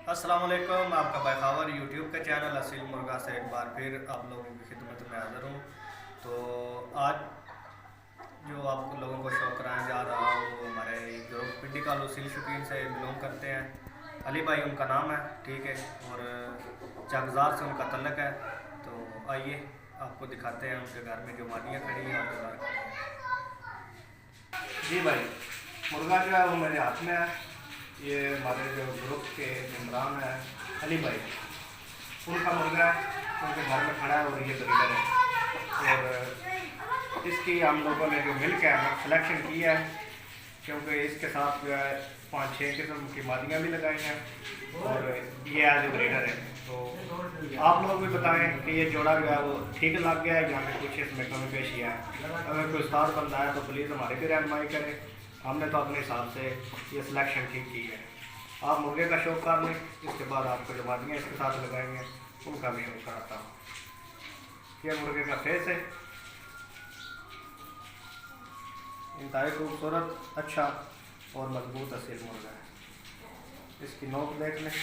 अस्सलाम वालेकुम। आपका बैखावर यूट्यूब का चैनल असील मुर्गा से एक बार फिर आप लोगों की खिदमत में हाज़िर हूँ। तो आज जो आप लोगों को शो कराने जा रहा हूँ वो हमारे जो पिंडी का लुसील शौकीन से बिलोंग करते हैं। अली भाई उनका नाम है, ठीक है, और चकजार से उनका तल्लक है। तो आइए आपको दिखाते हैं उनके घर में जो मादियाँ खड़ी हैं उनके घर। जी भाई, मुर्गा जो है वो मेरे हाथ में है। ये हमारे जो ग्रुप के इमरान है, अली भाई, उनका मुर्गा है, उनके घर में खड़ा है और ये ब्रीडर है। और इसकी हम लोगों ने जो मिल्क है वो सिलेक्शन की है, क्योंकि इसके साथ जो है 5-6 किस्म की मादियाँ भी लगाई हैं और ये एज ए ब्रीडर है। तो आप लोग भी बताएं कि ये जोड़ा जो है वो ठीक लग गया है या फिर कुछ इसमें कमी पेशी है। अगर कोई उस्ताद बंदा है तो प्लीज़ हमारी भी रहनुमाई करें। हमने तो अपने हिसाब से ये सिलेक्शन ठीक की है। आप मुर्गे का शौक कर लें, इसके बाद आपको जो मादियाँ इसके साथ लगाएंगे उनका भी शौक कराता हूँ। ये मुर्गे का फेस है, इंतहाई खूबसूरत, अच्छा और मजबूत असील मुर्गा है। इसकी नोक देख लें,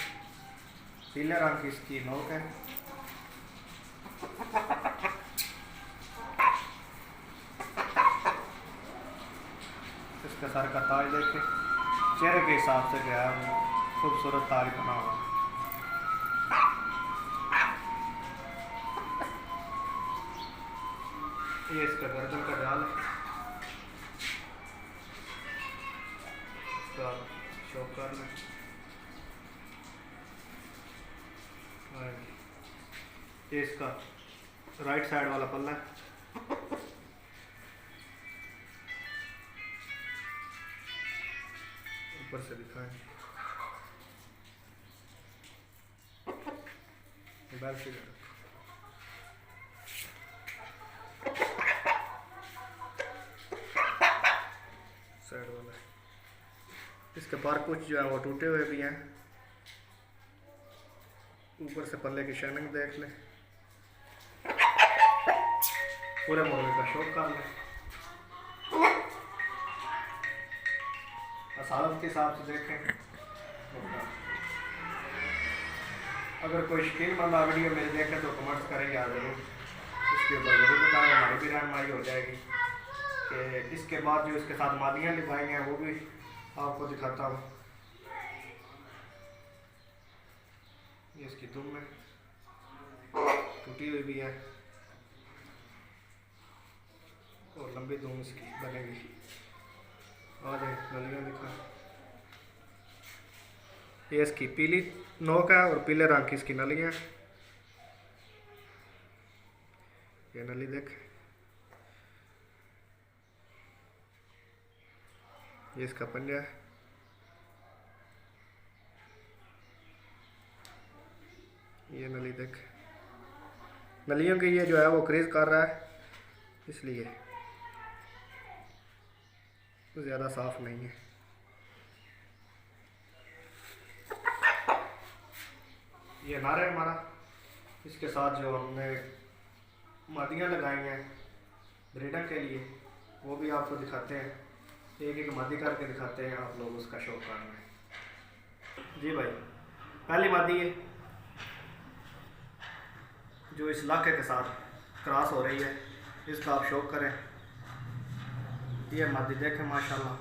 पीले रंग की इसकी नोक है। इसका सर का ताज देखें, चेहरे के हिसाब से जो है खूबसूरत ताज बना हुआ है। ये इसका गर्दन का डाल है, इसका शौक कर लें। ये इसका राइट साइड वाला पल्ला है। ऊपर से दिखाएं, मोबाइल से साइड वाला है। इसके पर कुछ जो है वो टूटे हुए भी हैं। ऊपर से पल्ले की शाइनिंग देख लें, पूरे मुर्गे का शौक कर लें। असालत के हिसाब से देखें। अगर कोई शकीन बंदा वीडियो मेरे देखे तो कमेंट्स करें यार ज़रूर, इसके ऊपर ज़रूर बताएं, हमारी भी रहनुमाई हो जाएगी। कि इसके बाद जो इसके साथ मादियाँ लिखाई हैं वो भी आपको दिखाता हूँ। ये इसकी दुम है, टूटी हुई भी है और लंबी दुम इसकी बनेगी। और नलियाँ दिखा, ये इसकी पीली नोक है और पीले रंग की इसकी नलियाँ। ये नली देख, ये इसका पंजा है। ये नली देख, नलियों की ये जो है वो क्रीज कर रहा है, इसलिए ज़्यादा साफ नहीं है। ये नारा है हमारा, इसके साथ जो हमने मादियाँ लगाई हैं ब्रीडर के लिए वो भी आपको दिखाते हैं। एक एक मादी करके दिखाते हैं, आप लोग उसका शौक कर रहे हैं। जी भाई, पहली मादी है जो इस इलाके के साथ क्रॉस हो रही है, इसका आप शौक करें। ये मादी देखें, माशाल्लाह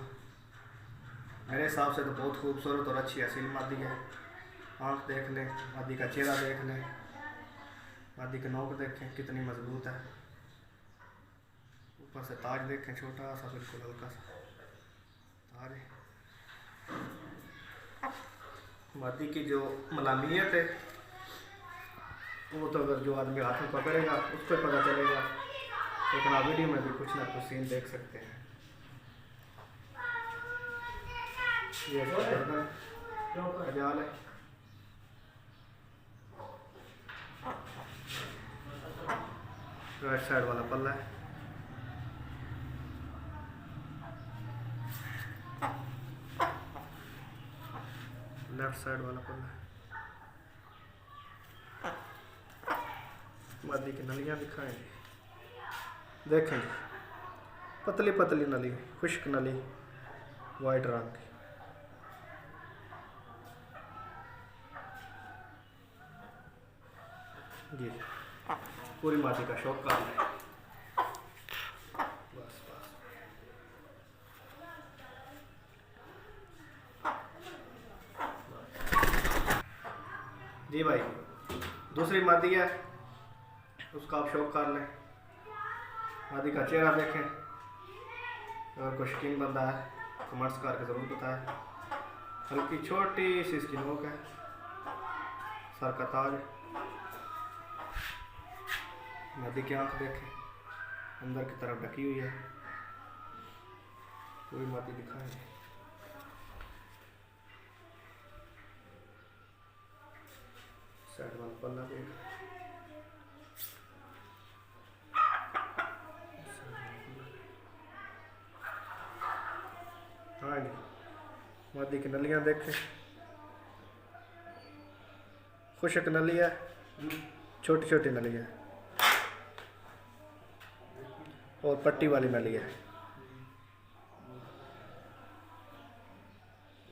मेरे हिसाब से तो बहुत खूबसूरत और अच्छी असील मादी है। आँख देख लें, मादी का चेहरा देख लें, मादी की नोक देखें कितनी मजबूत है। ऊपर से ताज देखें, छोटा सा बिल्कुल हल्का सा ताज है। मादी की जो मलामियत है वो तो अगर जो आदमी हाथ में पकड़ेगा उसको पता चलेगा, लेकिन आप वीडियो में भी कुछ ना कुछ सीन देख सकते हैं। ये गर्दन जाल है, राइट साइड वाला पल्ला है। लेफ्ट साइड वाला पल्ला है। मादी की नलियाँ दिखाएंगे, देखें पतली पतली नली, खुश्क नली, वाइट रंग की। जी पूरी मादी का शौक कर लें। बस बस जी भाई, दूसरी मादी है, उसका आप शौक कर लें। मादी का चेहरा देखें, अगर कोई शौकीन बंदा है कमेंट्स करके ज़रूर बताएं। हल्की छोटी सी इसकी नोक है, सर का ताज। मादी की आँख देखें, अंदर की तरफ ढकी हुई है। पूरी मादी दिखाएंगे। साइड वाला पल्ला देख, हाँ जी। मादी की नलियाँ देखें, खुशक नली है, छोटी छोटी नली है और पट्टी वाली नली है।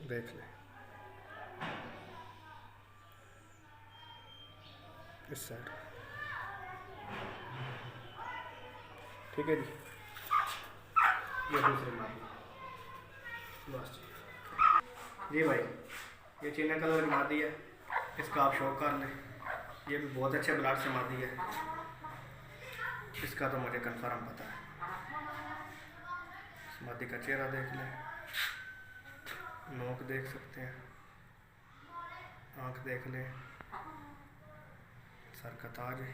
देख लें इस साइड, ठीक है जी। ये दूसरी मादी, बस जी भाई, ये चीना कलर की मादी है, इसका आप शौक कर लें। ये भी बहुत अच्छे ब्लड से मादी है, इसका तो मुझे कंफर्म पता है। इस मादी का चेहरा देख लें, नोक देख सकते हैं, आँख देख लें, सर का ताज है।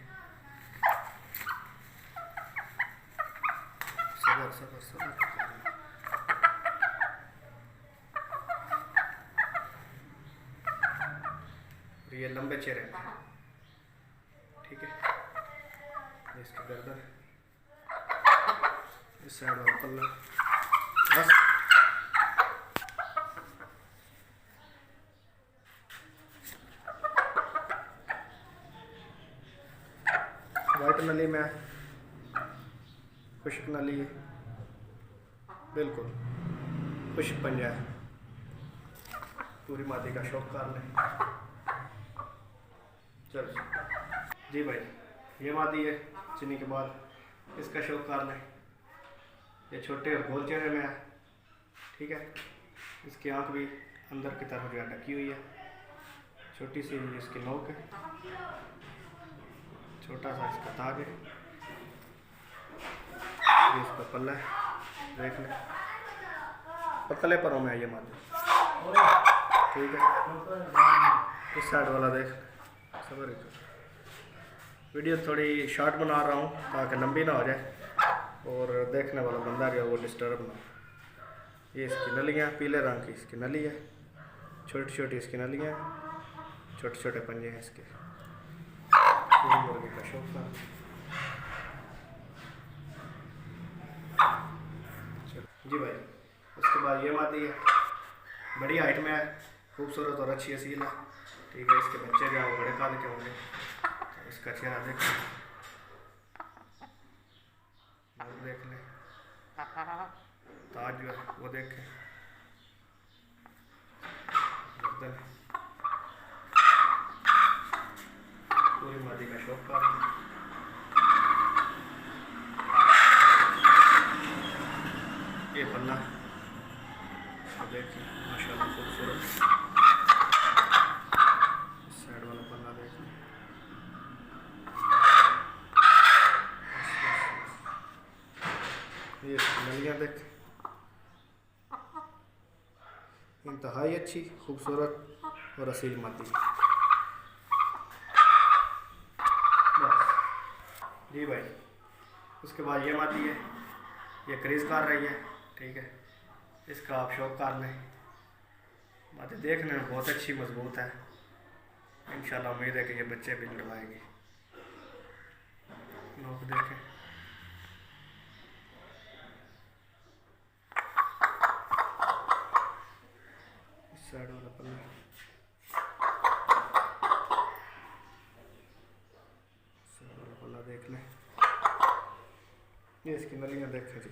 सबर सबर सबर, ये लंबे चेहरे हैं, ठीक है। इसकी गर्दन, इस साइड वाला पल्ला, बस वाइट नली में खुश्क नली, बिल्कुल खुश्क पंजा है। पूरी मादी का शौक कर लें। चलो जी भाई, ये मादी है चीनी के बाद, इसका शौक कर लें। ये छोटे और गोल चेहरे में है, ठीक है। इसकी आँख भी अंदर की तरफ जो है ढकी हुई है, छोटी सी इसकी नोक है, छोटा सा इसका ताज है। ये इसका पल्ला है, देख लें, पतले परों में है ये मादी, ठीक है। इस साइड वाला देख लें, सबर। वीडियो थोड़ी शॉर्ट बना रहा हूँ ताकि लंबी ना हो जाए और देखने वाला बंदा जो है वो डिस्टर्ब ना हो। ये इसकी नलियाँ, पीले रंग की इसकी नली है, छोटी छोटी इसकी नलियाँ, छोटे छोटे पंजे हैं इसके। पूरी मुर्गी का शौक था। जी भाई, उसके बाद ये मादी है, बड़ी हाइट में है, खूबसूरत और अच्छी असील है, ठीक है। इसके बच्चे जो है वो बड़े काले के होंगे। तो इसका चेहरा देख लें, ताज जो है वो देखें, गर्दन, पूरी मादी का शौक कर। ये पल्ला देखें, माशाल्लाह खूबसूरत। इस साइड वाला पल्ला देखें, ये नलियाँ देखें, इंतहाई अच्छी खूबसूरत और असील मादी। बस जी भाई, उसके बाद ये मादी है, ये क्रीज कर रही है, ठीक है। इसका आप शौक कर लें। मादी देखने में बहुत अच्छी मजबूत है, इंशाल्लाह उम्मीद है कि ये बच्चे भी लड़वाएगी। लोग देखें, इस साइड वाला पल्ला, साइड वाला पल्ला देख लें। ये इसकी नलियाँ देखें जी,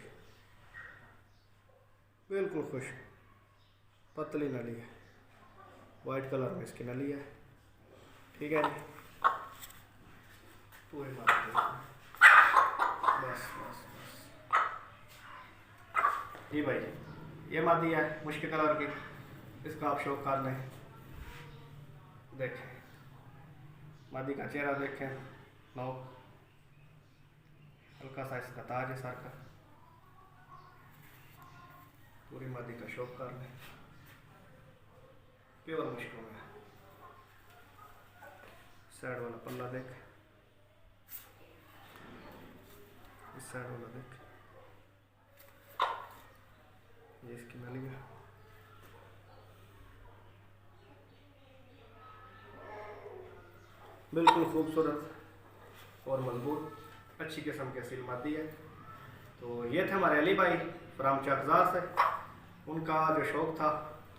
बिल्कुल खुश, पतली नली है, वाइट कलर में इसकी नली है, ठीक है जी। पूरी मादी बस बस बस जी भाई जी, ये मादी है मुश्किल कलर की, इसका आप शौक कर लें। देखें मादी का चेहरा देखें, नोक, हल्का सा इसका ताज है सर का। पूरी मादी का शौक कर लें, प्योर मुश्किल में। साइड वाला पल्ला देख, इस साइड वाला देख, ये इसकी नलिया। बिल्कुल खूबसूरत और मजबूत अच्छी किस्म की असील मादी है। तो ये थे हमारे अली भाई फ्राम चकजार से, उनका जो शौक़ था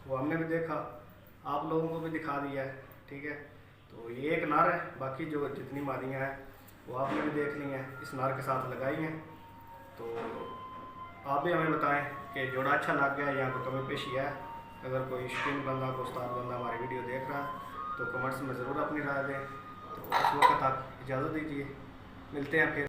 वो हमने भी देखा, आप लोगों को भी दिखा दिया है। ठीक है, तो ये एक नार है, बाकी जो जितनी मादियाँ हैं वो आपने भी देख ली हैं, इस नार के साथ लगाई हैं। तो आप भी हमें बताएं कि जोड़ा अच्छा लग गया या कोई कमी पेशी है। अगर कोई शौकीन बंदा, कोई उस्ताद बंदा हमारी वीडियो देख रहा है तो कमेंट्स में ज़रूर अपनी राय दें। तो उस वक्त तक इजाज़त दीजिए, मिलते हैं फिर।